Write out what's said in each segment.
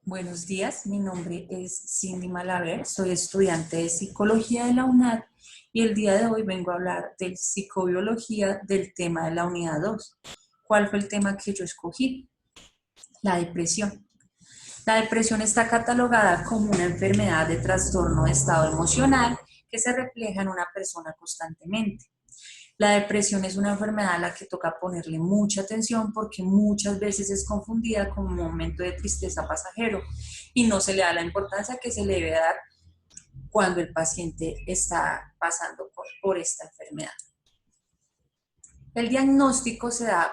Buenos días, mi nombre es Cindy Malaver, soy estudiante de Psicología de la UNAD y el día de hoy vengo a hablar de psicobiología del tema de la unidad 2. ¿Cuál fue el tema que yo escogí? La depresión. La depresión está catalogada como una enfermedad de trastorno de estado emocional que se refleja en una persona constantemente. La depresión es una enfermedad a la que toca ponerle mucha atención porque muchas veces es confundida con un momento de tristeza pasajero y no se le da la importancia que se le debe dar cuando el paciente está pasando por esta enfermedad. El diagnóstico se da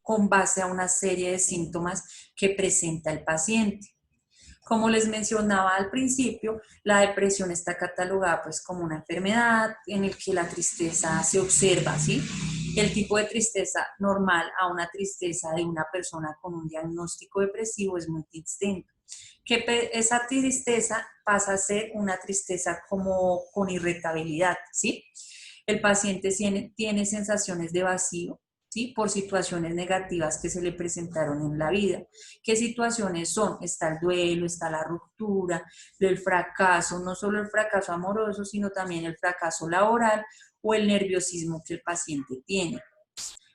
con base a una serie de síntomas que presenta el paciente. Como les mencionaba al principio, la depresión está catalogada pues como una enfermedad en el que la tristeza se observa, ¿sí? El tipo de tristeza normal a una tristeza de una persona con un diagnóstico depresivo es muy distinto. Que esa tristeza pasa a ser una tristeza como con irritabilidad, ¿sí? El paciente tiene sensaciones de vacío, ¿sí? Por situaciones negativas que se le presentaron en la vida. ¿Qué situaciones son? Está el duelo, está la ruptura, el fracaso, no solo el fracaso amoroso, sino también el fracaso laboral o el nerviosismo que el paciente tiene.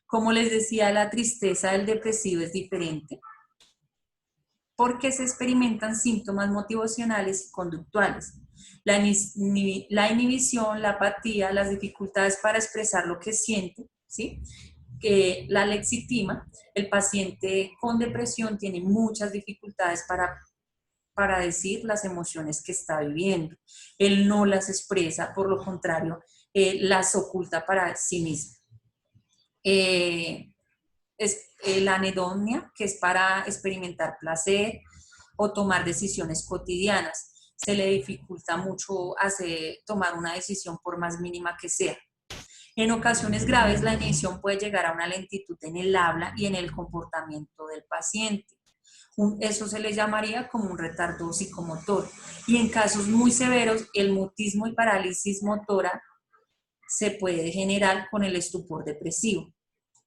Como les decía, la tristeza del depresivo es diferente porque se experimentan síntomas motivacionales y conductuales. La inhibición, la apatía, las dificultades para expresar lo que siente, ¿sí? La lexitima, el paciente con depresión tiene muchas dificultades para decir las emociones que está viviendo. Él no las expresa, por lo contrario, las oculta para sí mismo. La anedonia, que es para experimentar placer o tomar decisiones cotidianas. Se le dificulta mucho tomar una decisión por más mínima que sea. En ocasiones graves, la inhibición puede llegar a una lentitud en el habla y en el comportamiento del paciente. Eso se le llamaría como un retardo psicomotor. Y en casos muy severos, el mutismo y parálisis motora se puede generar con el estupor depresivo.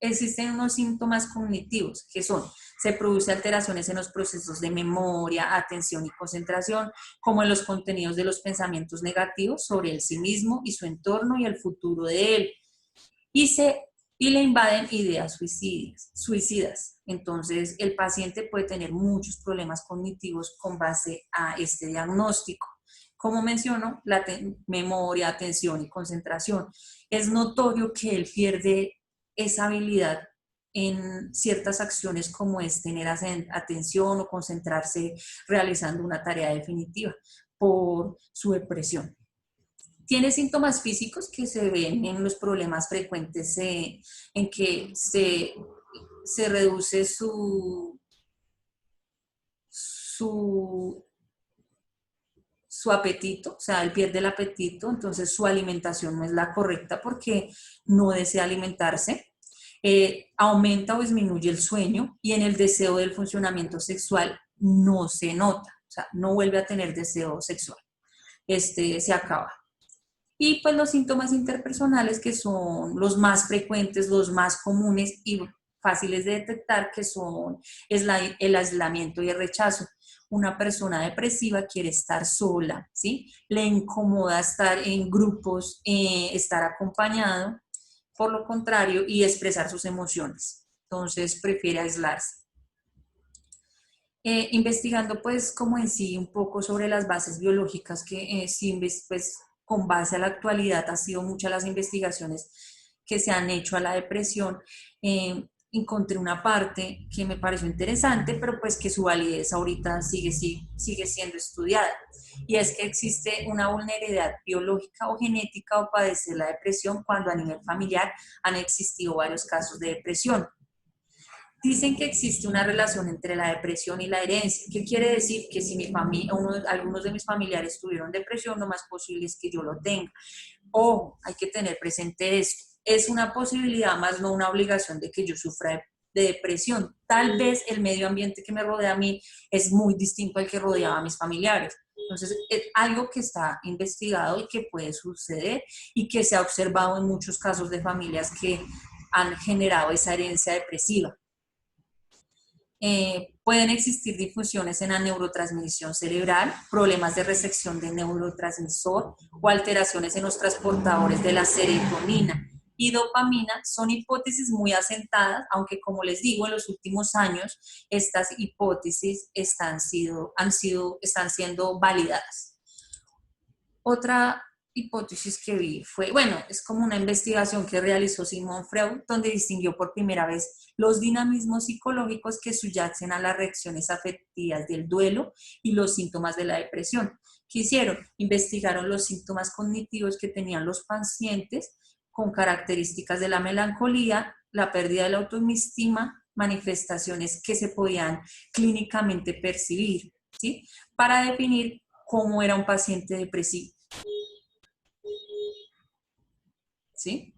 Existen unos síntomas cognitivos que son, se producen alteraciones en los procesos de memoria, atención y concentración, como en los contenidos de los pensamientos negativos sobre el sí mismo y su entorno y el futuro de él. Y le invaden ideas suicidas. Entonces, el paciente puede tener muchos problemas cognitivos con base a este diagnóstico. Como menciono, la memoria, atención y concentración. Es notorio que él pierde esa habilidad en ciertas acciones como es tener atención o concentrarse realizando una tarea definitiva por su depresión. Tiene síntomas físicos que se ven en los problemas frecuentes en que se reduce su apetito, o sea, él pierde el apetito, entonces su alimentación no es la correcta porque no desea alimentarse. Aumenta o disminuye el sueño y en el deseo del funcionamiento sexual no se nota, o sea, no vuelve a tener deseo sexual, se acaba. Y pues los síntomas interpersonales que son los más frecuentes, los más comunes y fáciles de detectar, que son el aislamiento y el rechazo. Una persona depresiva quiere estar sola, ¿sí? Le incomoda estar en grupos, estar acompañado, por lo contrario, y expresar sus emociones. Entonces prefiere aislarse. Investigando pues como en sí un poco sobre las bases biológicas que sí pues con base a la actualidad ha sido muchas las investigaciones que se han hecho a la depresión, encontré una parte que me pareció interesante, pero pues que su validez ahorita sigue siendo estudiada, y es que existe una vulnerabilidad biológica o genética o padecer la depresión cuando a nivel familiar han existido varios casos de depresión. Dicen que existe una relación entre la depresión y la herencia. ¿Qué quiere decir? Que si algunos de mis familiares tuvieron depresión, lo más posible es que yo lo tenga. O hay que tener presente esto. Es una posibilidad, más no una obligación de que yo sufra de depresión. Tal vez el medio ambiente que me rodea a mí es muy distinto al que rodeaba a mis familiares. Entonces, es algo que está investigado y que puede suceder y que se ha observado en muchos casos de familias que han generado esa herencia depresiva. Pueden existir difusiones en la neurotransmisión cerebral, problemas de recepción del neurotransmisor o alteraciones en los transportadores de la serotonina y dopamina. Son hipótesis muy asentadas, aunque como les digo, en los últimos años estas hipótesis están siendo validadas. Otra hipótesis que vi fue, bueno, es como una investigación que realizó Sigmund Freud, donde distinguió por primera vez los dinamismos psicológicos que subyacen a las reacciones afectivas del duelo y los síntomas de la depresión. ¿Qué hicieron? Investigaron los síntomas cognitivos que tenían los pacientes con características de la melancolía, la pérdida de la autoestima, manifestaciones que se podían clínicamente percibir, ¿sí? Para definir cómo era un paciente depresivo. ¿Sí?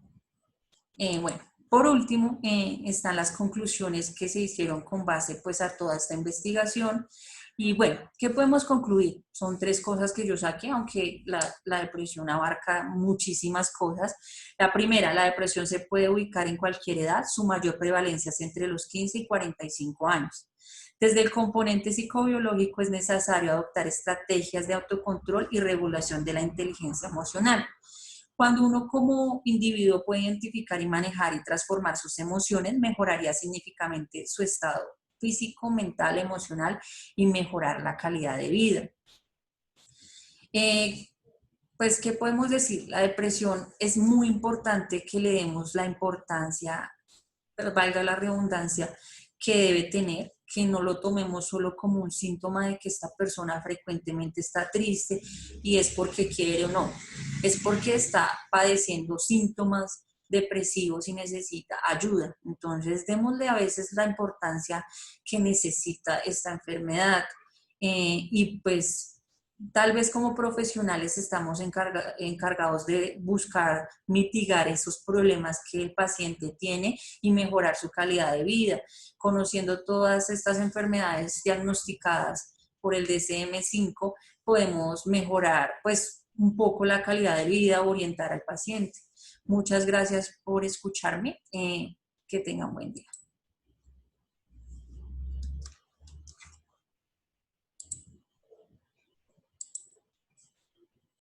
Bueno, por último, están las conclusiones que se hicieron con base pues, a toda esta investigación. Y bueno, ¿qué podemos concluir? Son 3 cosas que yo saqué, aunque la depresión abarca muchísimas cosas. La primera, la depresión se puede ubicar en cualquier edad, su mayor prevalencia es entre los 15 y 45 años. Desde el componente psicobiológico es necesario adoptar estrategias de autocontrol y regulación de la inteligencia emocional. Cuando uno como individuo puede identificar y manejar y transformar sus emociones, mejoraría significativamente su estado físico, mental, emocional y mejorar la calidad de vida. Pues, ¿qué podemos decir? La depresión es muy importante que le demos la importancia, valga la redundancia, que debe tener, que no lo tomemos solo como un síntoma de que esta persona frecuentemente está triste y es porque quiere o no, es porque está padeciendo síntomas depresivos y necesita ayuda. Entonces, démosle a veces la importancia que necesita esta enfermedad. Y pues tal vez como profesionales estamos encargados de buscar mitigar esos problemas que el paciente tiene y mejorar su calidad de vida. Conociendo todas estas enfermedades diagnosticadas por el DSM-5, podemos mejorar pues un poco la calidad de vida, orientar al paciente. Muchas gracias por escucharme. Que tengan buen día.